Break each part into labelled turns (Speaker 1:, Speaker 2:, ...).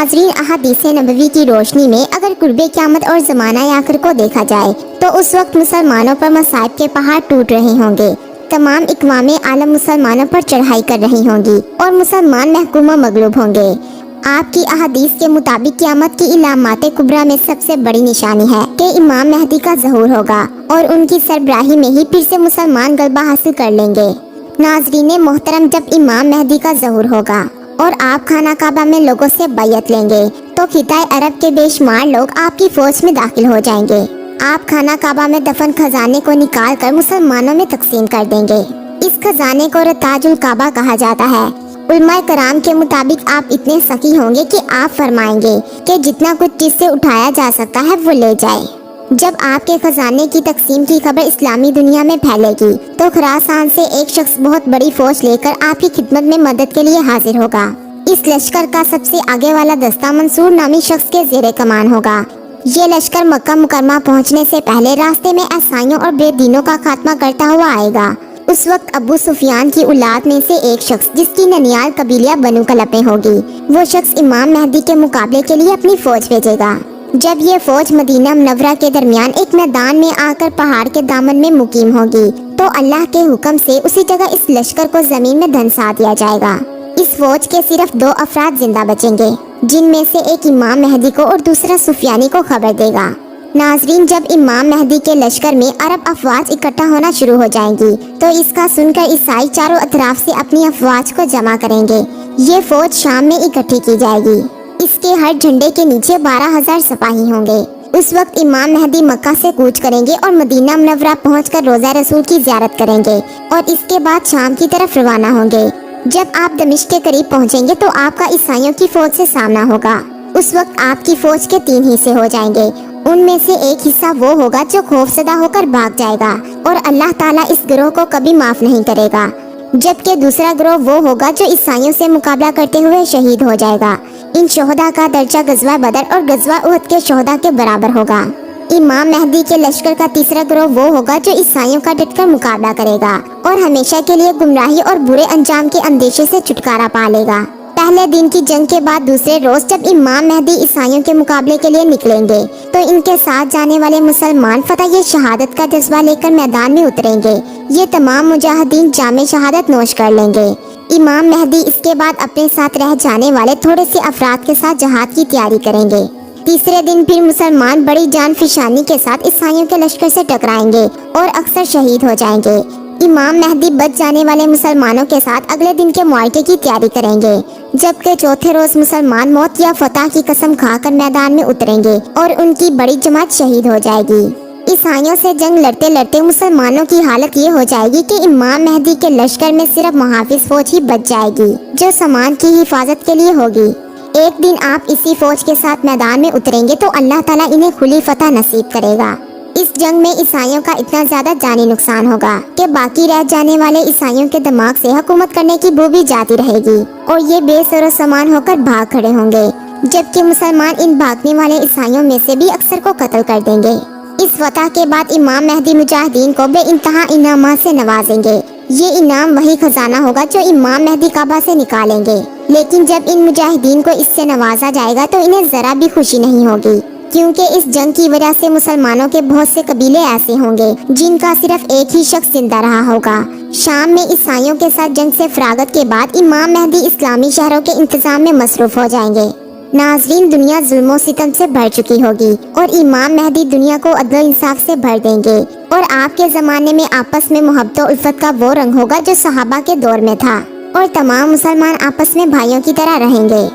Speaker 1: नाज़रीन, अहादीस नबवी की रोशनी में अगर कुर्बे क़यामत और ज़माना आखिर को देखा जाए तो उस वक्त मुसलमानों पर मसाइब के पहाड़ टूट रहे होंगे। तमाम इक़वामे आलम मुसलमानों पर चढ़ाई कर रही होंगी और मुसलमान महकूम व मगलूब होंगे। आपकी अहादीस के मुताबिक क़यामत की इलामात कुबरा में सबसे बड़ी निशानी है कि इमाम मेहदी का ज़हूर होगा और उनकी सरबराही में ही फिर से मुसलमान गलबा हासिल कर लेंगे। नाज़रीन मोहतरम, जब इमाम मेहदी का ज़हूर होगा और आप खाना काबा में लोगों से बैयत लेंगे तो खिताए अरब के बेशुमार लोग आपकी फौज में दाखिल हो जाएंगे। आप खाना काबा में दफन खजाने को निकाल कर मुसलमानों में तकसीम कर देंगे। इस खजाने को रताजुल काबा कहा जाता है। उलमाए कराम के मुताबिक आप इतने सकी होंगे कि आप फरमाएंगे कि जितना कुछ जिससे उठाया जा सकता है वो ले जाए। जब आपके खजाने की तकसीम की खबर इस्लामी दुनिया में फैलेगी तो खुरासान से एक शख्स बहुत बड़ी फौज लेकर आपकी खिदमत में मदद के लिए हाजिर होगा। इस लश्कर का सबसे आगे वाला दस्ता मंसूर नामी शख्स के ज़ेरे कमान होगा। ये लश्कर मक्का मुकरमा पहुंचने से पहले रास्ते में ईसाइयों और बेदीनों का खात्मा करता हुआ आएगा। उस वक्त अबू सुफियान की औलाद में से एक शख्स जिसकी ननियाल कबीलिया बनु कलपे होगी, वो शख्स इमाम मेहदी के मुकाबले के लिए अपनी फौज भेजेगा। जब ये फौज मदीना मुनव्वरा के दरमियान एक मैदान में आकर पहाड़ के दामन में मुकीम होगी तो अल्लाह के हुक्म से उसी जगह इस लश्कर को जमीन में धंसा दिया जाएगा। इस फौज के सिर्फ 2 अफराद जिंदा बचेंगे, जिनमें से एक इमाम मेहदी को और दूसरा सुफियानी को खबर देगा। नाजरीन, जब इमाम मेहदी के लश्कर में अरब अफवाज इकट्ठा होना शुरू हो जाएंगी तो इसका सुनकर ईसाई चारों अतराफ से अपनी अफवाज को जमा करेंगे। ये फौज शाम में इकट्ठी की जाएगी। इसके हर झंडे के नीचे 12,000 सिपाही होंगे। उस वक्त इमाम मेहदी मक्का से कूच करेंगे और मदीना मुनव्वरा पहुंचकर रोज़ा रसूल की ज़ियारत करेंगे और इसके बाद शाम की तरफ रवाना होंगे। जब आप दमिश्क के करीब पहुंचेंगे तो आपका ईसाइयों की फौज से सामना होगा। उस वक्त आपकी फौज के 3 हिस्से हो जाएंगे। उनमें से एक हिस्सा वो होगा जो खौफजदा होकर भाग जाएगा और अल्लाह ताला इस गिरोह को कभी माफ नहीं करेगा, जबकि दूसरा गिरोह वो होगा जो ईसाइयों से मुकाबला करते हुए शहीद हो जाएगा। इन शोहदा का दर्जा गज़वा बदर और गज़वा उहद के शोहदा के बराबर होगा। इमाम मेहदी के लश्कर का तीसरा गिरोह वो होगा जो ईसाइयों का डटकर मुकाबला करेगा और हमेशा के लिए गुमराही और बुरे अंजाम के अंदेशे से छुटकारा पा लेगा। पहले दिन की जंग के बाद दूसरे रोज जब इमाम मेहदी ईसाइयों के मुकाबले के लिए निकलेंगे तो इनके साथ जाने वाले मुसलमान फतह ये शहादत का जज्बा लेकर मैदान में उतरेंगे। ये तमाम मुजाहिदीन जामे शहादत नोश कर लेंगे। इमाम मेहदी इसके बाद अपने साथ रह जाने वाले थोड़े से अफराद के साथ जहाद की तैयारी करेंगे। तीसरे दिन फिर मुसलमान बड़ी जान फिशानी के साथ ईसाइयों के लश्कर से टकराएंगे और अक्सर शहीद हो जाएंगे। इमाम मेहदी बच जाने वाले मुसलमानों के साथ अगले दिन के मुआरके की तैयारी करेंगे, जबकि चौथे रोज मुसलमान मौत या फतह की कसम खाकर मैदान में उतरेंगे और उनकी बड़ी जमात शहीद हो जाएगी। ईसाइयों से जंग लड़ते लड़ते मुसलमानों की हालत ये हो जाएगी कि इमाम मेहदी के लश्कर में सिर्फ मुहाफिज फौज ही बच जाएगी जो सामान की हिफाजत के लिए होगी। एक दिन आप इसी फौज के साथ मैदान में उतरेंगे तो अल्लाह ताला इन्हें खुली फतह नसीब करेगा। इस जंग में ईसाइयों का इतना ज्यादा जानी नुकसान होगा कि बाकी रह जाने वाले ईसाइयों के दिमाग से हुकूमत करने की बू भी जाती रहेगी और ये बेसरो सामान होकर भाग खड़े होंगे, जबकि मुसलमान इन भागने वाले ईसाइयों में से भी अक्सर को कत्ल कर देंगे। इस फतह के बाद इमाम मेहदी मुजाहिदीन को बेइंतहा इनामात से नवाजेंगे। ये इनाम वही खजाना होगा जो इमाम मेहदी काबा से निकालेंगे, लेकिन जब इन मुजाहिदीन को इससे नवाजा जाएगा तो इन्हें जरा भी खुशी नहीं होगी, क्योंकि इस जंग की वजह से मुसलमानों के बहुत से कबीले ऐसे होंगे जिनका सिर्फ एक ही शख्स जिंदा रहा होगा। शाम में ईसाइयों के साथ जंग से फरागत के बाद इमाम मेहदी इस्लामी शहरों के इंतजाम में मसरूफ हो जाएंगे। नाजरीन, दुनिया जुल्मों सितम से भर चुकी होगी और इमाम मेहदी दुनिया को अदल इंसाफ से भर देंगे और आपके ज़माने में आपस में मोहब्बत और उल्फत का वो रंग होगा जो सहाबा के दौर में था और तमाम मुसलमान आपस में भाइयों की तरह रहेंगे।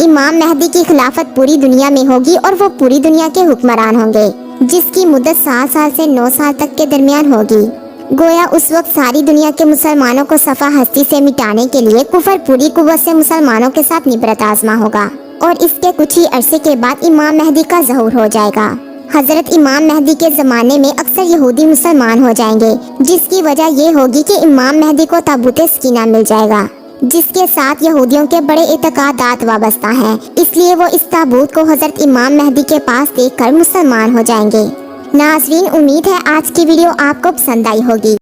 Speaker 1: इमाम मेहदी की खिलाफत पूरी दुनिया में होगी और वो पूरी दुनिया के हुक्मरान होंगे, जिसकी मुद्दत 7 साल से 9 साल तक के दरमियान होगी। गोया उस वक्त सारी दुनिया के मुसलमानों को सफ़ा हस्ती से मिटाने के लिए कुफर पूरी कुव्वत से मुसलमानों के साथ निबरत आजमा होगा और इसके कुछ ही अरसे के बाद इमाम मेहदी का ज़हूर हो जाएगा। हजरत इमाम मेहदी के ज़माने में अक्सर यहूदी मुसलमान हो जाएंगे, जिसकी वजह ये होगी कि इमाम मेहदी को ताबूत सकीना मिल जाएगा, जिसके साथ यहूदियों के बड़े इत्क़ादात वाबस्ता हैं। इसलिए वो इस ताबूत को हजरत इमाम मेहदी के पास देखकर मुसलमान हो जाएंगे। नाज़रीन, उम्मीद है आज की वीडियो आपको पसंद आई होगी।